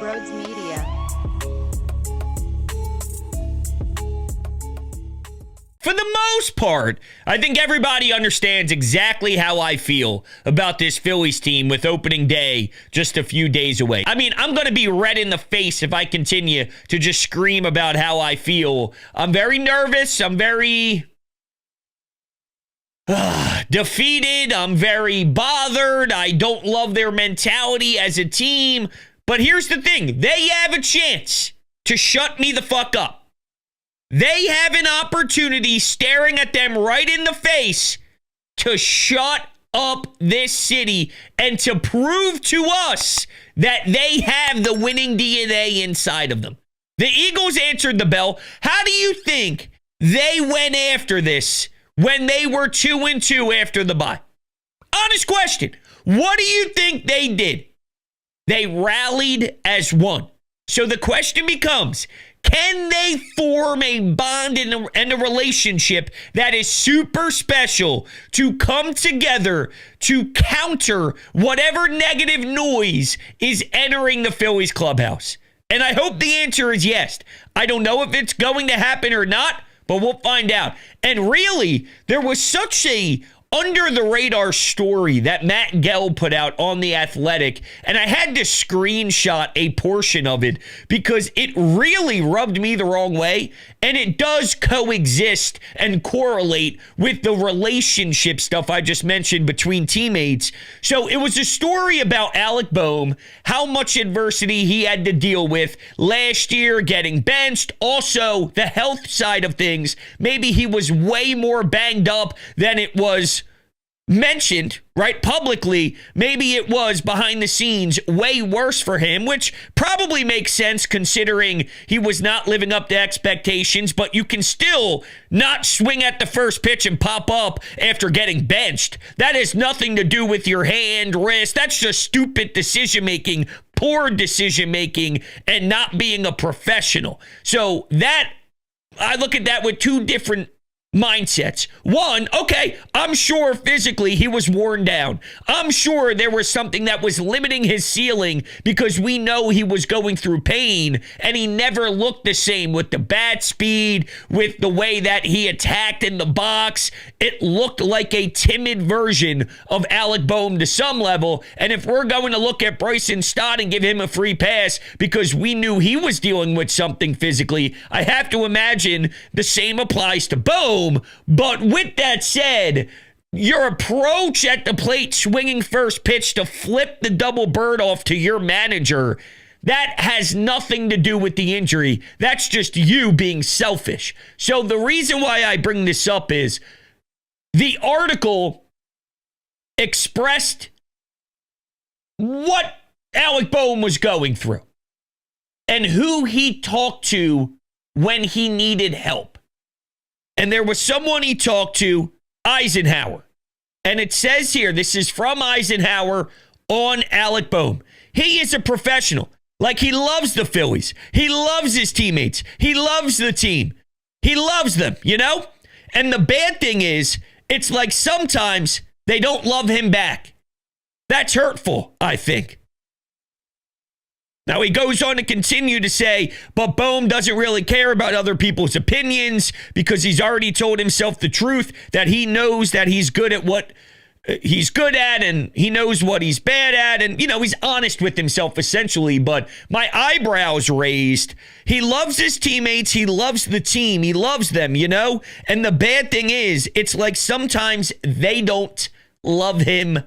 Brodes Media. For the most part, I think everybody understands exactly how I feel about this Phillies team with opening day just a few days away. I mean, I'm going to be red in the face if I continue to just scream about how I feel. I'm very nervous. I'm very defeated. I'm very bothered. I don't love their mentality as a team. But here's the thing. They have a chance to shut me the fuck up. They have an opportunity staring at them right in the face to shut up this city and to prove to us that they have the winning DNA inside of them. The Eagles answered the bell. How do you think they went after this when they were 2-2 after the bye? Honest question. What do you think they did? They rallied as one. So the question becomes, can they form a bond and a relationship that is super special to come together to counter whatever negative noise is entering the Phillies clubhouse? And I hope the answer is yes. I don't know if it's going to happen or not, but we'll find out. And really, there was such a under-the-radar story that Matt Gell put out on The Athletic, and I had to screenshot a portion of it because it really rubbed me the wrong way, and it does coexist and correlate with the relationship stuff I just mentioned between teammates. So it was a story about Alec Bohm, how much adversity he had to deal with last year, getting benched, also the health side of things. Maybe he was way more banged up than it was mentioned, right, publicly. Maybe it was behind the scenes way worse for him, which probably makes sense considering he was not living up to expectations, but you can still not swing at the first pitch and pop up after getting benched. That has nothing to do with your hand, wrist. That's just stupid decision-making, poor decision-making, and not being a professional. So that, I look at that with two different mindsets. One, okay, I'm sure physically he was worn down. I'm sure there was something that was limiting his ceiling because we know he was going through pain and he never looked the same with the bat speed, with the way that he attacked in the box. It looked like a timid version of Alec Bohm to some level. And if we're going to look at Bryson Stott and give him a free pass because we knew he was dealing with something physically, I have to imagine the same applies to Bohm. But with that said, your approach at the plate, swinging first pitch to flip the double bird off to your manager, that has nothing to do with the injury. That's just you being selfish. So the reason why I bring this up is the article expressed what Alec Bohm was going through and who he talked to when he needed help. And there was someone he talked to, Eisenhower. And it says here, this is from Eisenhower on Alec Bohm. He is a professional. Like, he loves the Phillies. He loves his teammates. He loves the team. He loves them, you know? And the bad thing is, it's like sometimes they don't love him back. That's hurtful, I think. Now, he goes on to continue to say, but Bohm doesn't really care about other people's opinions because he's already told himself the truth that he knows that he's good at what he's good at and he knows what he's bad at. And, you know, he's honest with himself essentially, but my eyebrows raised. He loves his teammates. He loves the team. He loves them, you know? And the bad thing is, it's like sometimes they don't love him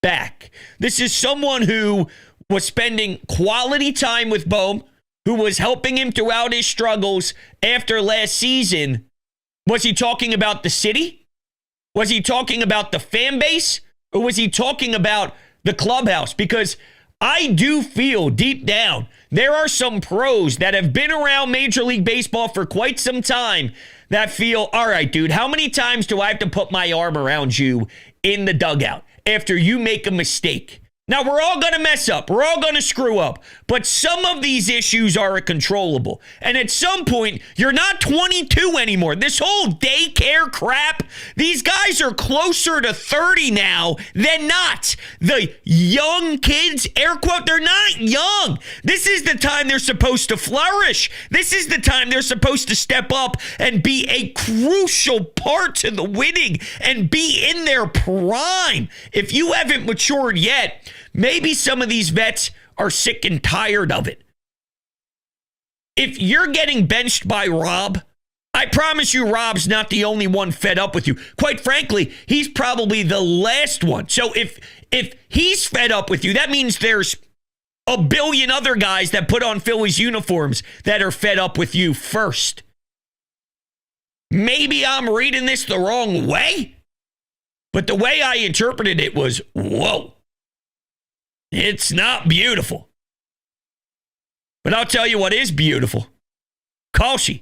back. This is someone who was spending quality time with Bohm, who was helping him throughout his struggles after last season. Was he talking about the city? Was he talking about the fan base? Or was he talking about the clubhouse? Because I do feel deep down there are some pros that have been around Major League Baseball for quite some time that feel, all right, dude, how many times do I have to put my arm around you in the dugout after you make a mistake? Now, we're all going to mess up. We're all going to screw up. But some of these issues are controllable. And at some point, you're not 22 anymore. This whole daycare crap, these guys are closer to 30 now than not. The young kids, air quote, they're not young. young. This is the time they're supposed to flourish. This is the time they're supposed to step up and be a crucial part to the winning and be in their prime. If you haven't matured yet, maybe some of these vets are sick and tired of it. If you're getting benched by Rob, I promise you Rob's not the only one fed up with you. Quite frankly, he's probably the last one. So if he's fed up with you, that means there's a billion other guys that put on Phillies uniforms that are fed up with you first. Maybe I'm reading this the wrong way, but the way I interpreted it was, whoa, it's not beautiful. But I'll tell you what is beautiful. Kalshi.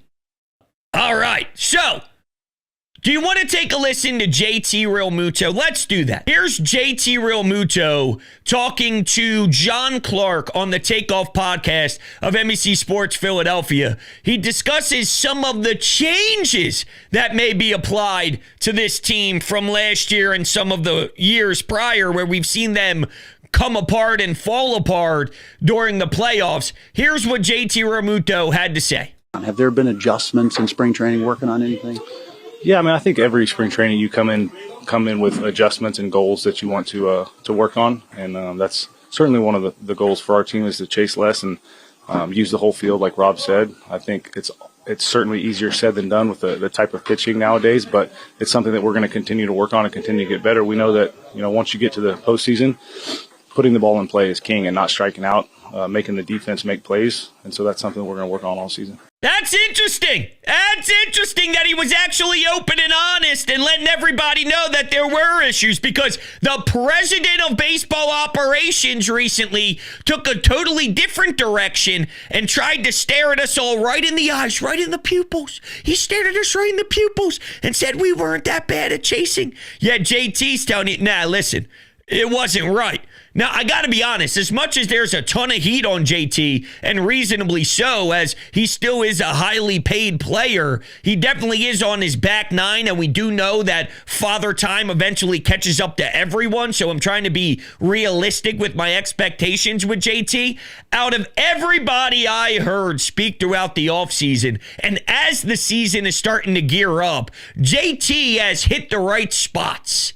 All right, so do you want to take a listen to JT Realmuto? Let's do that. Here's JT Realmuto talking to John Clark on the Takeoff podcast of NBC Sports Philadelphia. He discusses some of the changes that may be applied to this team from last year and some of the years prior where we've seen them come apart and fall apart during the playoffs. Here's what JT Realmuto had to say. Have there been adjustments in spring training working on anything? Yeah, I mean, I think every spring training you come in with adjustments and goals that you want to work on, and that's certainly one of the goals for our team is to chase less and use the whole field, like Rob said. I think it's certainly easier said than done with the type of pitching nowadays, but it's something that we're going to continue to work on and continue to get better. We know that once you get to the postseason, putting the ball in play is king and not striking out, making the defense make plays, and so that's something we're going to work on all season. That's interesting. That's interesting that he was actually open and honest and letting everybody know that there were issues, because the president of baseball operations recently took a totally different direction and tried to stare at us all right in the eyes, right in the pupils. He stared at us right in the pupils and said we weren't that bad at chasing. Yet JT's telling you, nah, listen, it wasn't right. Now, I got to be honest, as much as there's a ton of heat on JT, and reasonably so, as he still is a highly paid player, he definitely is on his back nine, and we do know that father time eventually catches up to everyone, so I'm trying to be realistic with my expectations with JT. Out of everybody I heard speak throughout the offseason, and as the season is starting to gear up, JT has hit the right spots.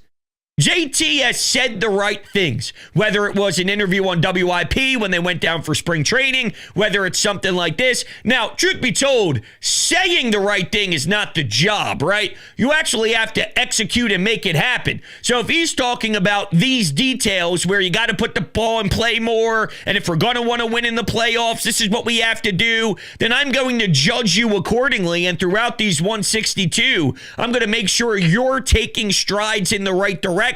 JT has said the right things, whether it was an interview on WIP when they went down for spring training, whether it's something like this. Now, truth be told, saying the right thing is not the job, right? You actually have to execute and make it happen. So if he's talking about these details where you got to put the ball in play more, and if we're going to want to win in the playoffs, this is what we have to do, then I'm going to judge you accordingly. And throughout these 162, I'm going to make sure you're taking strides in the right direction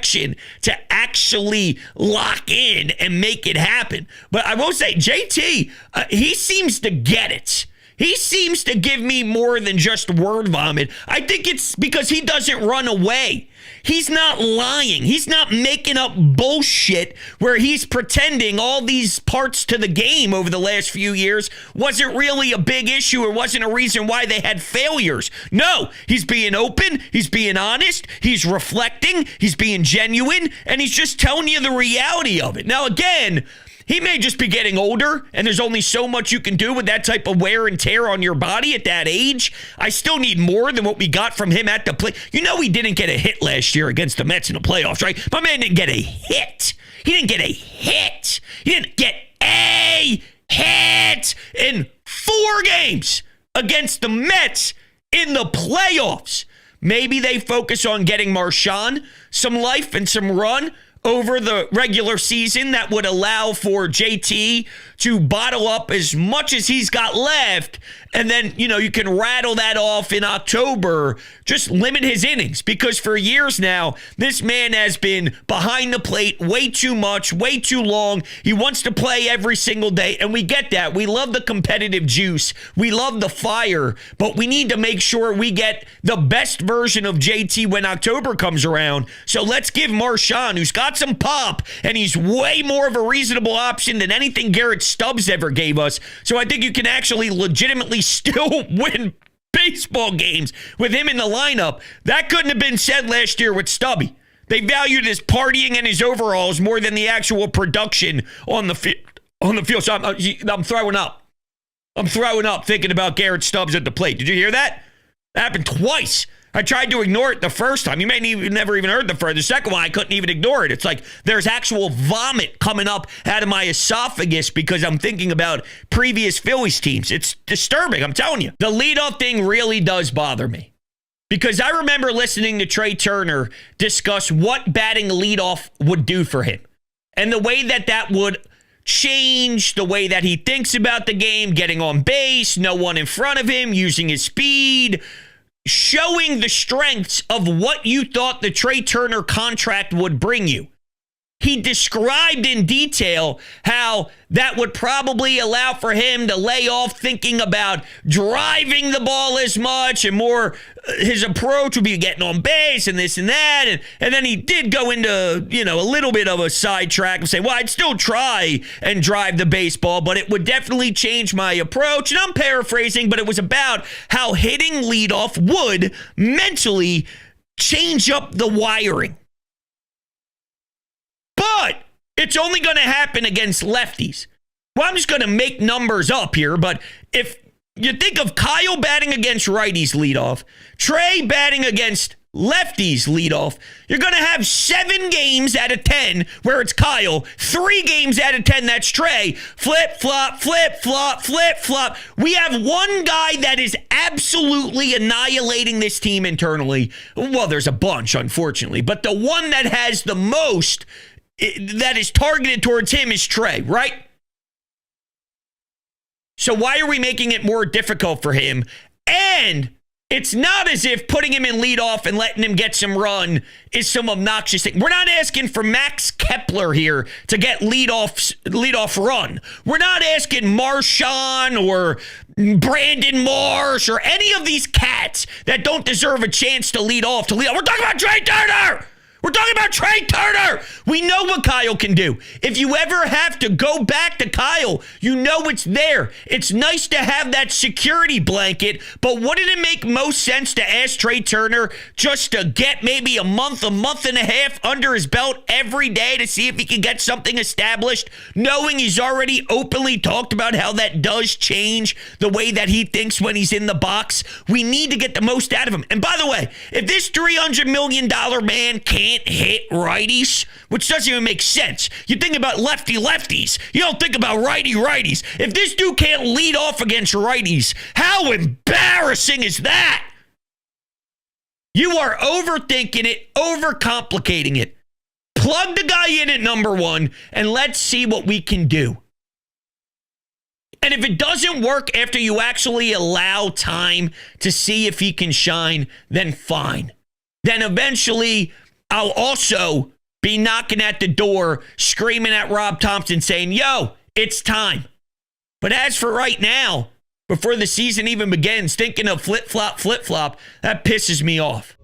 to actually lock in and make it happen. But I will say, JT, he seems to get it. He seems to give me more than just word vomit. I think it's because he doesn't run away. He's not lying. He's not making up bullshit where he's pretending all these parts to the game over the last few years wasn't really a big issue or wasn't a reason why they had failures. No, he's being open. He's being honest. He's reflecting. He's being genuine. And he's just telling you the reality of it. Now, again, he may just be getting older, and there's only so much you can do with that type of wear and tear on your body at that age. I still need more than what we got from him at the plate. You know he didn't get a hit last year against the Mets in the playoffs, right? My man didn't get a hit. He didn't get a hit. He didn't get a hit in 4 games against the Mets in the playoffs. Maybe they focus on getting Marshawn some life and some run over the regular season that would allow for JT to bottle up as much as he's got left. And then, you can rattle that off in October. Just limit his innings, because for years now, this man has been behind the plate way too much, way too long. He wants to play every single day, and we get that. We love the competitive juice. We love the fire, but we need to make sure we get the best version of JT when October comes around. So let's give Marshawn, who's got some pop, and he's way more of a reasonable option than anything Garrett Stubbs ever gave us. So I think you can actually legitimately still win baseball games with him in the lineup. That couldn't have been said last year with Stubby. They valued his partying and his overalls more than the actual production on the field. on the field. So I'm throwing up. I'm throwing up thinking about Garrett Stubbs at the plate. Did you hear that? That happened twice. I tried to ignore it the first time. You may never even heard the first. The second one, I couldn't even ignore it. It's like there's actual vomit coming up out of my esophagus because I'm thinking about previous Phillies teams. It's disturbing, I'm telling you. The leadoff thing really does bother me because I remember listening to Trey Turner discuss what batting leadoff would do for him and the way that would change the way that he thinks about the game, getting on base, no one in front of him, using his speed, showing the strengths of what you thought the Trey Turner contract would bring you. He described in detail how that would probably allow for him to lay off thinking about driving the ball as much and more his approach would be getting on base and this and that. And then he did go into, a little bit of a sidetrack and say, well, I'd still try and drive the baseball, but it would definitely change my approach. And I'm paraphrasing, but it was about how hitting leadoff would mentally change up the wiring. But it's only going to happen against lefties. Well, I'm just going to make numbers up here, but if you think of Kyle batting against righties leadoff, Trey batting against lefties leadoff, you're going to have 7 games out of 10 where it's Kyle, 3 games out of 10 that's Trey. Flip-flop, flip-flop, flip-flop. We have one guy that is absolutely annihilating this team internally. Well, there's a bunch, unfortunately, but the one that has the most that is targeted towards him is Trey, right? So why are we making it more difficult for him? And it's not as if putting him in leadoff and letting him get some run is some obnoxious thing. We're not asking for Max Kepler here to get leadoff run. We're not asking Marshawn or Brandon Marsh or any of these cats that don't deserve a chance to lead off. We're talking about Trey Turner. We're talking about Trey Turner. We know what Kyle can do. If you ever have to go back to Kyle, you know it's there. It's nice to have that security blanket, but wouldn't it make most sense to ask Trey Turner just to get maybe a month and a half under his belt every day to see if he can get something established, knowing he's already openly talked about how that does change the way that he thinks when he's in the box? We need to get the most out of him. And by the way, if this $300 million man can't hit righties, which doesn't even make sense. You think about lefties. You don't think about righties. If this dude can't lead off against righties, how embarrassing is that? You are overthinking it, overcomplicating it. Plug the guy in at number 1 and let's see what we can do. And if it doesn't work after you actually allow time to see if he can shine, then fine. Then eventually I'll also be knocking at the door, screaming at Rob Thompson, saying, yo, it's time. But as for right now, before the season even begins, thinking of flip-flop, that pisses me off.